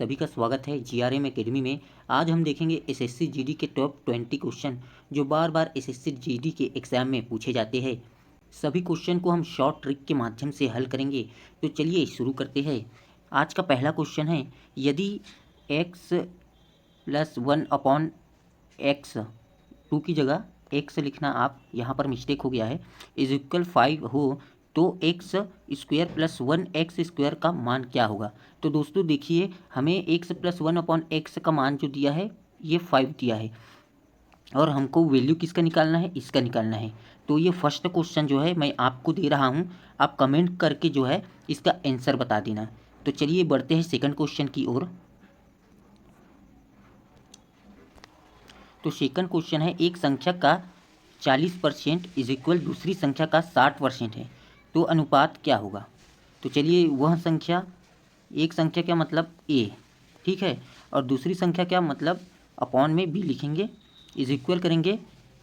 सभी का स्वागत है जीआरएम एकेडमी में। आज हम देखेंगे एसएससी जीडी के टॉप 20 क्वेश्चन जो बार बार एसएससी जीडी के एग्ज़ाम में पूछे जाते हैं। सभी क्वेश्चन को हम शॉर्ट ट्रिक के माध्यम से हल करेंगे। तो चलिए शुरू करते हैं। आज का पहला क्वेश्चन है, यदि x + 1/x, 2 की जगह x लिखना आप यहाँ पर मिस्टेक हो गया है, = 5 हो तो x² + 1x² का मान क्या होगा। तो दोस्तों देखिए, हमें x + 1/x का मान जो दिया है ये 5 दिया है और हमको वैल्यू किसका निकालना है, इसका निकालना है। तो ये फर्स्ट क्वेश्चन जो है मैं आपको दे रहा हूँ, आप कमेंट करके जो है इसका आंसर बता देना। तो चलिए बढ़ते हैं सेकंड क्वेश्चन की ओर। तो सेकंड क्वेश्चन है, एक संख्या का 40% = दूसरी संख्या का 60% है, तो अनुपात क्या होगा। तो चलिए, वह संख्या, एक संख्या क्या मतलब a, ठीक है, और दूसरी संख्या क्या मतलब अपॉन में b लिखेंगे, इक्वल करेंगे।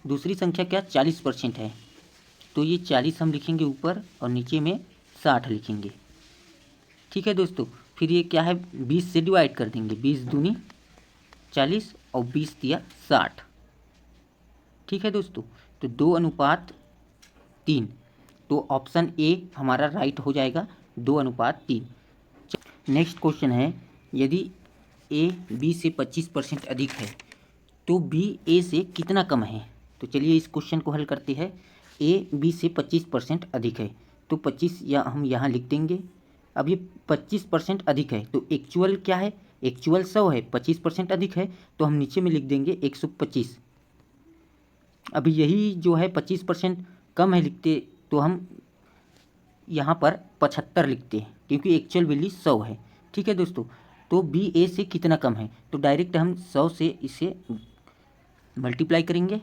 दूसरी संख्या क्या 40% है, तो ये 40 हम लिखेंगे ऊपर और नीचे में 60 लिखेंगे। ठीक है दोस्तों, फिर ये क्या है 20 से डिवाइड कर देंगे, 20 दूनी 40 और 20 दिया 60। ठीक है दोस्तों, तो 2:3, तो ऑप्शन ए हमारा राइट हो जाएगा, 2:3। नेक्स्ट क्वेश्चन है, यदि ए बी से 25% अधिक है तो बी ए से कितना कम है। तो चलिए इस क्वेश्चन को हल करते हैं। ए बी से 25% अधिक है तो 25 या हम यहाँ लिख देंगे। अब ये 25% अधिक है तो एक्चुअल क्या है, एक्चुअल 100 है, 25% अधिक है तो हम नीचे में लिख देंगे 125। अभी यही जो है 25% कम है लिखते तो हम यहाँ पर 75 लिखते हैं क्योंकि एक्चुअल वैल्यू 100 है। ठीक है दोस्तों, तो बी ए से कितना कम है, तो डायरेक्ट हम 100 से इसे मल्टीप्लाई करेंगे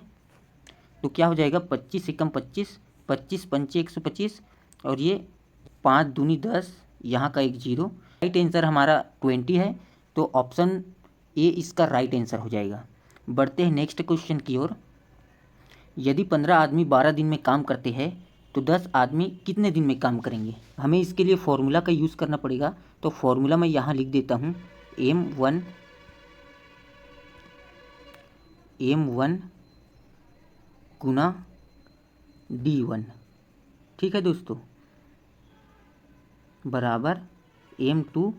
तो क्या हो जाएगा 25 से कम 25, 25 पंचे 125 और ये 5 दूनी 10, यहाँ का एक 0। राइट आंसर हमारा 20 है, तो ऑप्शन ए इसका राइट आंसर हो जाएगा। बढ़ते हैं नेक्स्ट क्वेश्चन की ओर। यदि 15 आदमी 12 दिन में काम करते हैं तो 10 आदमी कितने दिन में काम करेंगे। हमें इसके लिए फॉर्मूला का यूज़ करना पड़ेगा, तो फॉर्मूला मैं यहाँ लिख देता हूँ, m1 गुना d1। ठीक है दोस्तों, बराबर m2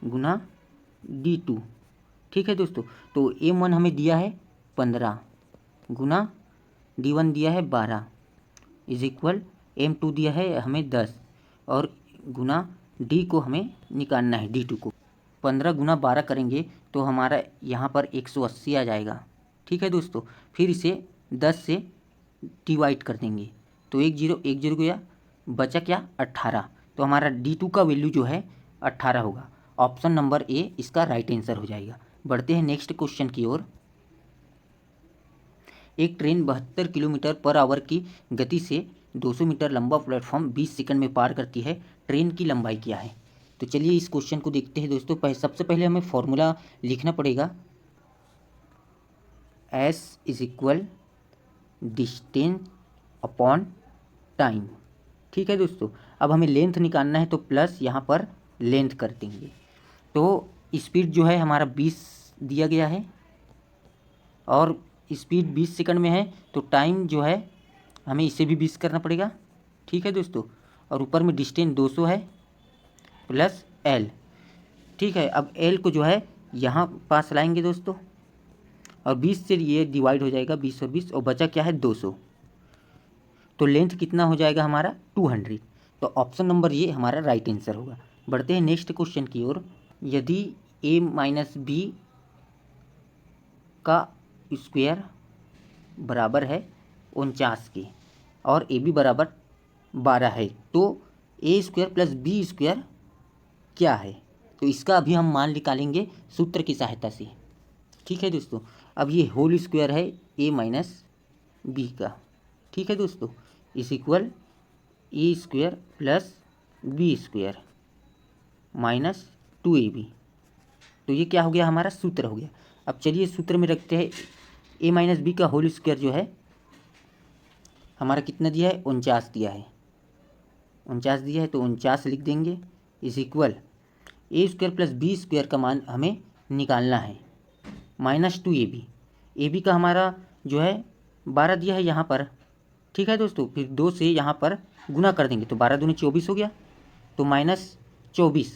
गुना d2। ठीक है दोस्तों, तो m1 हमें दिया है 15 गुना d1 दिया है 12 = m2 दिया है हमें 10 और गुना d को हमें निकालना है, d2 को। 15 गुना 12 करेंगे तो हमारा यहाँ पर 180 आ जाएगा। ठीक है दोस्तों, फिर इसे 10 से डिवाइड कर देंगे तो 1 0 गया, बचा क्या 18, तो हमारा d2 का वैल्यू जो है 18 होगा। ऑप्शन नंबर ए इसका राइट आंसर हो जाएगा। बढ़ते हैं नेक्स्ट क्वेश्चन की ओर। एक ट्रेन 72 किलोमीटर पर आवर की गति से 200 मीटर लंबा प्लेटफॉर्म 20 सेकंड में पार करती है, ट्रेन की लंबाई क्या है। तो चलिए इस क्वेश्चन को देखते हैं दोस्तों। सबसे पहले हमें फॉर्मूला लिखना पड़ेगा, s = डिस्टेंस अपॉन टाइम। ठीक है दोस्तों, अब हमें लेंथ निकालना है तो प्लस यहाँ पर लेंथ कर देंगे। तो स्पीड जो है हमारा 20 दिया गया है और स्पीड 20 सेकंड में है, तो टाइम जो है हमें इसे भी 20 करना पड़ेगा। ठीक है दोस्तों, और ऊपर में डिस्टेंस 200 है प्लस एल। ठीक है, अब एल को जो है यहाँ पास लाएंगे दोस्तों और 20 से ये डिवाइड हो जाएगा, 20 और 20, और बचा क्या है 200। तो लेंथ कितना हो जाएगा हमारा 200। तो ऑप्शन नंबर ये हमारा राइट आंसर होगा। बढ़ते हैं नेक्स्ट क्वेश्चन की ओर। यदि a - b का स्क्वायर बराबर है 49 के और ए बी बराबर 12 है तो a² + b² क्या है। तो इसका अभी हम मान निकालेंगे सूत्र की सहायता से। ठीक है दोस्तों, अब ये होल स्क्वायर है a - b का। ठीक है दोस्तों, = a² + b² - 2ab। तो ये क्या हो गया, हमारा सूत्र हो गया। अब चलिए सूत्र में रखते हैं, a - b का होल स्क्वायर जो है हमारा कितना दिया है 49 दिया है, 49 दिया है तो 49 लिख देंगे, = ए स्क्वायर प्लस बी स्क्वायर का मान हमें निकालना है -2ab। ए बी का हमारा जो है 12 दिया है यहाँ पर, ठीक है दोस्तों। फिर 2 से यहाँ पर गुना कर देंगे तो 12 दूनी 24 हो गया, तो -24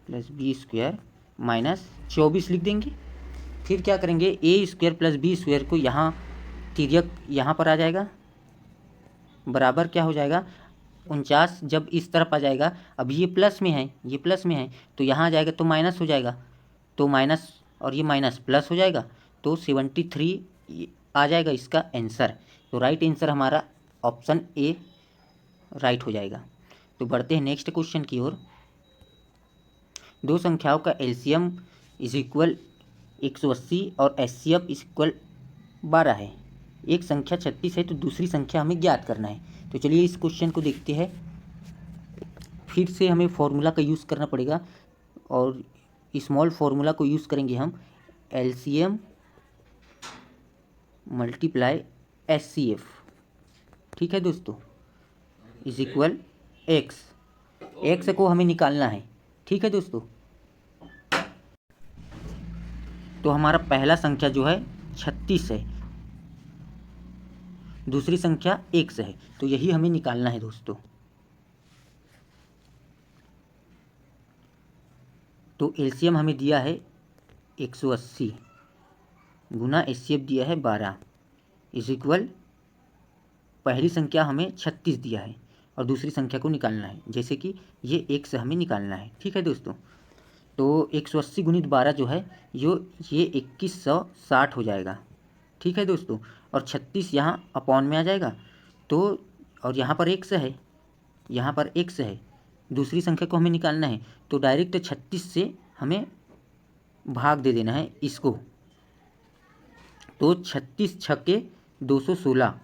प्लस बी स्क्वायर -24 लिख देंगे। फिर क्या करेंगे, ए स्क्वायर प्लस बी स्क्वायर को यहाँ तिर्यक यहाँ पर आ जाएगा, बराबर क्या हो जाएगा 49। जब इस तरफ आ जाएगा, अब ये प्लस में है, ये प्लस में है, तो यहाँ आ जाएगा तो माइनस हो जाएगा, तो माइनस और ये माइनस प्लस हो जाएगा, तो 73 आ जाएगा इसका आंसर। तो राइट आंसर हमारा ऑप्शन ए राइट हो जाएगा। तो बढ़ते हैं नेक्स्ट क्वेश्चन की ओर। दो संख्याओं का एलसीएम इज इक्वल 180 और एचसीएफ इज इक्वल 12 है। एक संख्या 36 है तो दूसरी संख्या हमें ज्ञात करना है। तो चलिए इस क्वेश्चन को देखते हैं। फिर से हमें फॉर्मूला का यूज़ करना पड़ेगा और स्मॉल फार्मूला को यूज़ करेंगे हम, एलसीएम मल्टीप्लाई एचसीएफ, ठीक है दोस्तों, इज इक्वल एक्स। एक्स को हमें निकालना है, ठीक है दोस्तों। तो हमारा पहला संख्या जो है 36 है, दूसरी संख्या एक्स है, तो यही हमें निकालना है दोस्तों। तो एलसीएम हमें दिया है 180 गुना एचसीएफ दिया है 12 इज इक्वल, पहली संख्या हमें 36 दिया है और दूसरी संख्या को निकालना है, जैसे कि ये एक्स हमें निकालना है, ठीक है दोस्तों। तो 180 गुणित 12 जो है ये 2160 हो जाएगा, ठीक है दोस्तों। और 36 यहाँ अपॉन में आ जाएगा, तो और यहाँ पर एक्स है, यहाँ पर एक्स है, दूसरी संख्या को हमें निकालना है, तो डायरेक्ट 36 से हमें भाग दे देना है इसको। तो 36 छक्के 216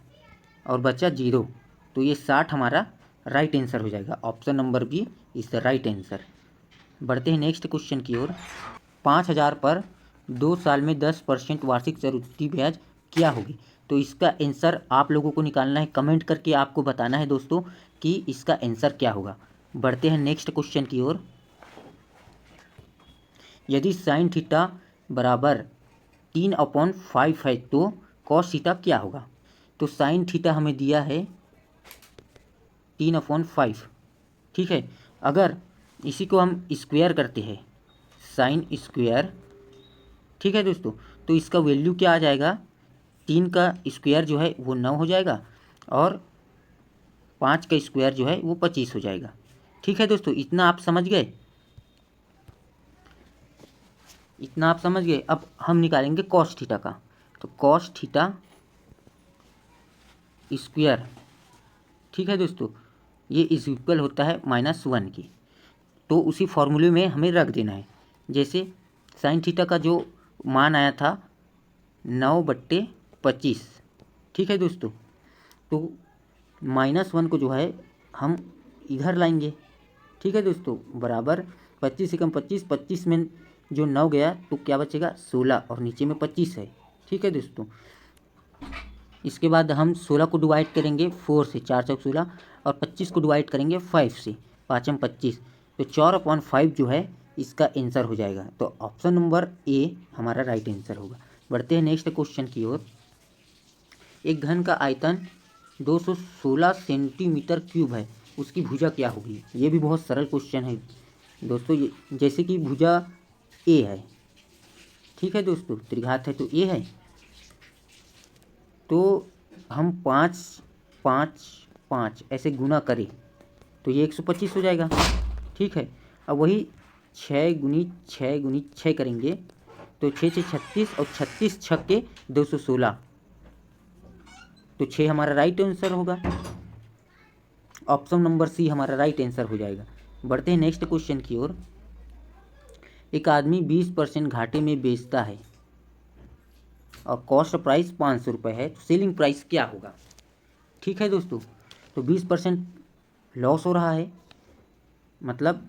और बचा 0, तो ये 60 हमारा राइट आंसर हो जाएगा। Option number B is the right answer. बढ़ते हैं नेक्स्ट क्वेश्चन की ओर। 5000 पर 2 साल में 10% वार्षिक चक्रवृद्धि ब्याज क्या होगी? तो इसका आंसर आप लोगों को निकालना है, कमेंट करके आपको बताना है दोस्तों कि इसका आंसर क्या होगा। बढ़ते हैं नेक्स्ट क्वेश्चन की ओर। यदि साइन थीटा बराबर 3/5 है तो कॉस थीटा क्या होगा? तो साइन थीटा हमें दिया है 3/5, ठीक है। अगर इसी को हम स्क्वायर करते हैं, साइन स्क्वायर, ठीक है दोस्तों, तो इसका वैल्यू क्या आ जाएगा, 3 का स्क्वायर जो है वो 9 हो जाएगा और 5 का स्क्वायर जो है वो 25 हो जाएगा, ठीक है दोस्तों। इतना आप समझ गए, इतना आप समझ गए। अब हम निकालेंगे कॉस थीटा का। तो कॉस थीटा स्क्वायर, ठीक है दोस्तों, ये इज इक्वल होता है -1 की। तो उसी फॉर्मूले में हमें रख देना है। जैसे साइन थीटा का जो मान आया था 9/25, ठीक है दोस्तों। तो -1 को जो है हम इधर लाएंगे, ठीक है दोस्तों, बराबर 25 से कम 25, 25 में जो 9 गया तो क्या बचेगा 16 और नीचे में 25 है, ठीक है दोस्तों। इसके बाद हम 16 को डिवाइड करेंगे 4 से, 4 चौक 16, और 25 को डिवाइड करेंगे 5 से, 5 25, तो 4/5 जो है इसका आंसर हो जाएगा। तो ऑप्शन नंबर ए हमारा राइट आंसर होगा। बढ़ते हैं नेक्स्ट क्वेश्चन की ओर। एक घन का आयतन 216 सेंटीमीटर क्यूब है, उसकी भुजा क्या होगी? ये भी बहुत सरल क्वेश्चन है दोस्तों। ये जैसे कि भुजा ए है, ठीक है दोस्तों, त्रिघात है तो ए है, तो हम 5 5 5 ऐसे गुना करें तो ये 125 हो जाएगा, ठीक है। अब वही 6 गुनी 6 गुनी 6 करेंगे तो 6 से 36 और 36 छक्के 216, तो 6 हमारा राइट आंसर होगा। ऑप्शन नंबर सी हमारा राइट आंसर हो जाएगा। बढ़ते हैं नेक्स्ट क्वेश्चन की ओर। एक आदमी 20% घाटे में बेचता है और कॉस्ट प्राइस 500 रुपये है, तो सेलिंग प्राइस क्या होगा? ठीक है दोस्तों, तो 20% लॉस हो रहा है, मतलब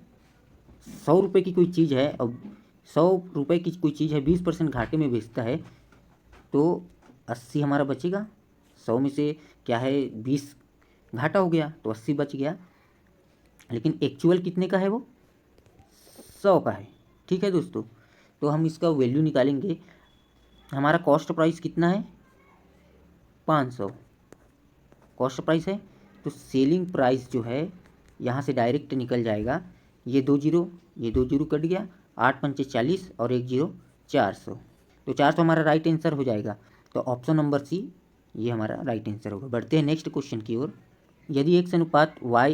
100 रुपये की कोई चीज़ है और 100 रुपये की कोई चीज़ है, 20% घाटे में बेचता है, तो 80 हमारा बचेगा। 100 में से क्या है 20 घाटा हो गया तो 80 बच गया, लेकिन एक्चुअल कितने का है वो 100 का है। ठीक है दोस्तों, तो हम इसका वैल्यू निकालेंगे। हमारा कॉस्ट प्राइस कितना है, 500 कॉस्ट प्राइस है। तो सेलिंग प्राइस जो है यहाँ से डायरेक्ट निकल जाएगा, ये 2 जीरो, ये 2 जीरो कट गया, 8 पंचे 40 और 1 जीरो 400। तो 400 हमारा राइट आंसर हो जाएगा। तो ऑप्शन नंबर सी ये हमारा राइट आंसर होगा। बढ़ते हैं नेक्स्ट क्वेश्चन की ओर। यदि x अनुपात y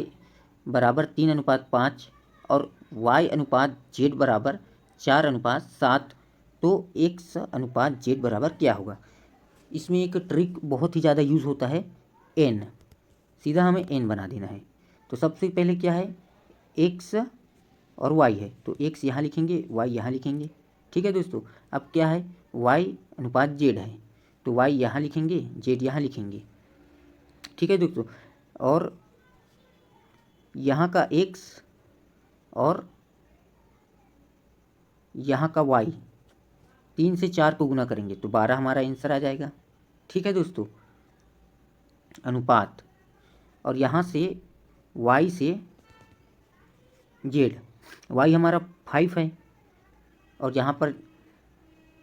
बराबर 3:5 और y अनुपात z बराबर 4:7 तो x अनुपात z बराबर क्या होगा। इसमें एक ट्रिक बहुत ही ज़्यादा यूज़ होता है, n, सीधा हमें n बना देना है। तो सबसे पहले क्या है, x और y है, तो x यहाँ लिखेंगे, y यहाँ लिखेंगे। ठीक है दोस्तों, अब क्या है, y अनुपात z है, तो y यहाँ लिखेंगे, z यहाँ लिखेंगे। ठीक है दोस्तों, और यहाँ का x और यहाँ का y, 3 से 4 को गुना करेंगे तो 12 हमारा आंसर आ जाएगा। ठीक है दोस्तों, अनुपात, और यहाँ से y से z, y हमारा 5 है और यहाँ पर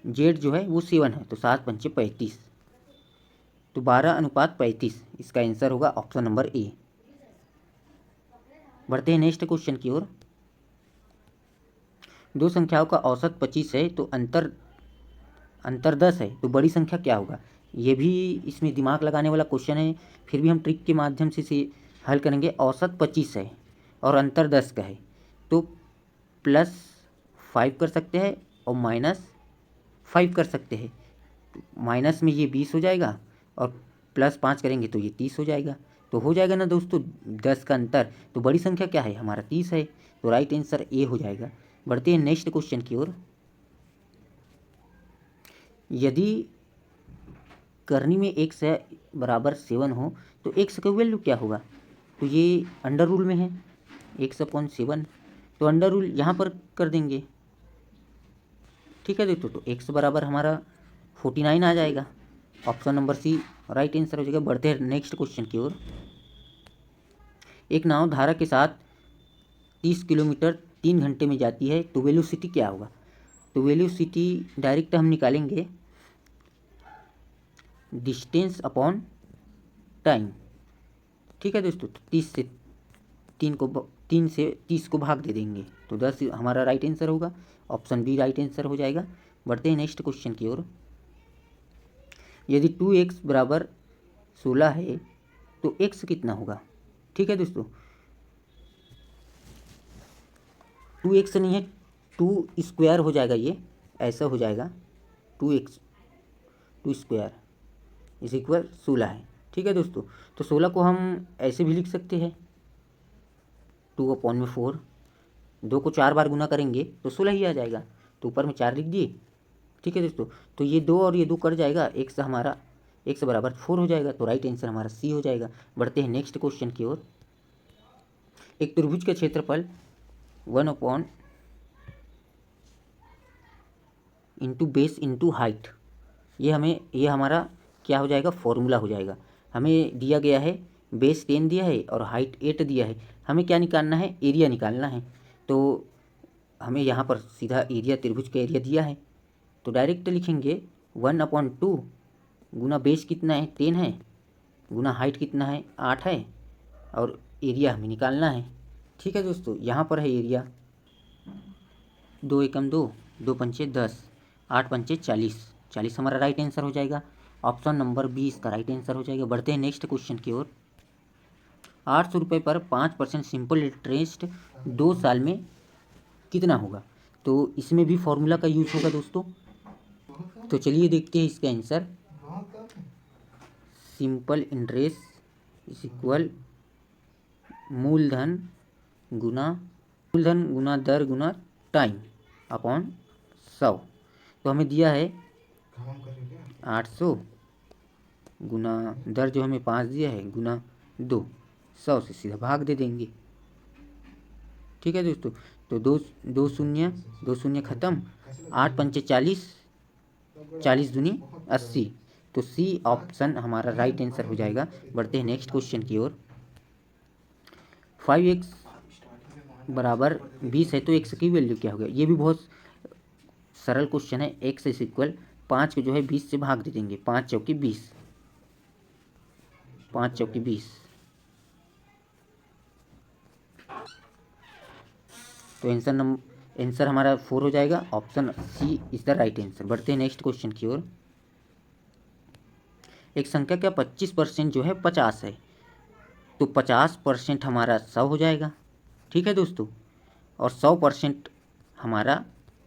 z जो है वो 7 है, तो 7 पंचे 35, तो 12:35 इसका आंसर होगा ऑप्शन नंबर ए। बढ़ते हैं नेक्स्ट क्वेश्चन की ओर। दो संख्याओं का औसत 25 है तो अंतर 10 है, तो बड़ी संख्या क्या होगा। ये भी इसमें दिमाग लगाने वाला क्वेश्चन है, फिर भी हम ट्रिक के माध्यम से इसे हल करेंगे। औसत 25 है और अंतर 10 का है, तो +5 कर सकते हैं और -5 कर सकते हैं। माइनस में ये 20 हो जाएगा और +5 करेंगे तो ये 30 हो जाएगा। तो हो जाएगा ना दोस्तों 10 का अंतर। तो बड़ी संख्या क्या है, हमारा 30 है, तो राइट आंसर ए हो जाएगा। बढ़ते हैं नेक्स्ट क्वेश्चन की ओर। यदि करनी में x है बराबर 7 हो तो x का वैल्यू क्या होगा। तो ये अंडर रूल में है, x/7, तो अंडर रूल यहाँ पर कर देंगे। ठीक है दोस्तों, तो x बराबर हमारा 49 आ जाएगा। Option number C right answer हो जाएगा। बढ़ते हैं नेक्स्ट क्वेश्चन की ओर। एक नाव धारा के साथ 30 किलोमीटर 3 घंटे में जाती है तो वेलोसिटी क्या होगा। तो वेलोसिटी डायरेक्ट हम निकालेंगे डिस्टेंस अपॉन टाइम। ठीक है दोस्तों, तो 3 से 30 को भाग दे देंगे तो 10 हमारा राइट आंसर होगा। ऑप्शन बी राइट आंसर हो जाएगा। बढ़ते हैं नेक्स्ट क्वेश्चन की ओर। यदि 2x बराबर 16 है तो x कितना होगा। ठीक है दोस्तों, 2x नहीं है, 2 स्क्वायर हो जाएगा, ये ऐसा हो जाएगा 2x 2 स्क्वायर इज इक्वल 16 है। ठीक है दोस्तों, तो 16 को हम ऐसे भी लिख सकते हैं 2/4, 2 को 4 बार गुना करेंगे तो 16 ही आ जाएगा, तो ऊपर में 4 लिख दिए। ठीक है दोस्तों, तो ये 2 और ये 2 कट जाएगा, x हमारा x बराबर 4 हो जाएगा, तो राइट आंसर हमारा सी हो जाएगा। बढ़ते हैं नेक्स्ट क्वेश्चन की ओर। एक त्रिभुज का क्षेत्रफल 1 इंटू बेस इंटू हाइट, ये हमारा क्या हो जाएगा, फॉर्मूला हो जाएगा। हमें दिया गया है बेस 10 दिया है और हाइट 8 दिया है, हमें क्या निकालना है, एरिया निकालना है। तो हमें यहाँ पर सीधा एरिया, त्रिभुज का एरिया दिया है, तो डायरेक्ट लिखेंगे 1/2 गुना बेस कितना है 10 है, गुना हाइट कितना है 8 है, और एरिया हमें निकालना है। ठीक है दोस्तों, यहाँ पर है एरिया 2 एकम 2, 2 पंचे 10, 8 पंचे 40 हमारा राइट आंसर हो जाएगा। ऑप्शन नंबर बी इसका राइट आंसर हो जाएगा। बढ़ते हैं नेक्स्ट क्वेश्चन की ओर। 800 रुपये पर 5% सिंपल इंटरेस्ट 2 साल में कितना होगा। तो इसमें भी फॉर्मूला का यूज होगा दोस्तों, तो चलिए देखते हैं इसका answer. Simple interest is equal मूलधन गुना दर गुना टाइम अपॉन 100। तो हमें दिया है 800 गुना दर जो हमें 5 दिया है गुना 2, 100 से सीधा भाग दे देंगे। ठीक है दोस्तों, तो दो शून्य ख़त्म, 8 पंचे 40, 40 दूनी 80, तो सी ऑप्शन हमारा राइट आंसर हो जाएगा। बढ़ते हैं नेक्स्ट क्वेश्चन की ओर। 5x बराबर 20 है तो x की वैल्यू क्या हो गया। ये भी बहुत सरल क्वेश्चन है। x इज इक्वल 5 को जो है 20 से भाग दे देंगे, 5 चौकी 20, 5 चौकी 20। तो आंसर हमारा 4 हो जाएगा। Option C is the right answer. बढ़ते हैं नेक्स्ट क्वेश्चन की ओर। एक संख्या का 25% जो है 50 है, तो 50% हमारा 100 हो जाएगा। ठीक है दोस्तों, और 100% हमारा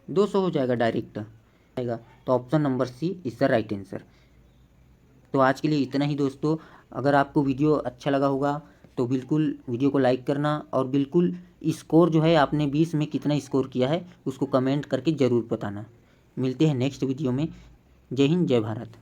200 हो जाएगा डायरेक्ट आएगा। तो option number C is the right answer. तो आज के लिए इतना ही दोस्तों। अगर आपको वीडियो अच्छा लगा होगा तो बिल्कुल वीडियो को लाइक करना, और बिल्कुल स्कोर जो है आपने 20 में कितना स्कोर किया है उसको कमेंट करके ज़रूर बताना। मिलते हैं नेक्स्ट वीडियो में। जय हिंद, जय भारत।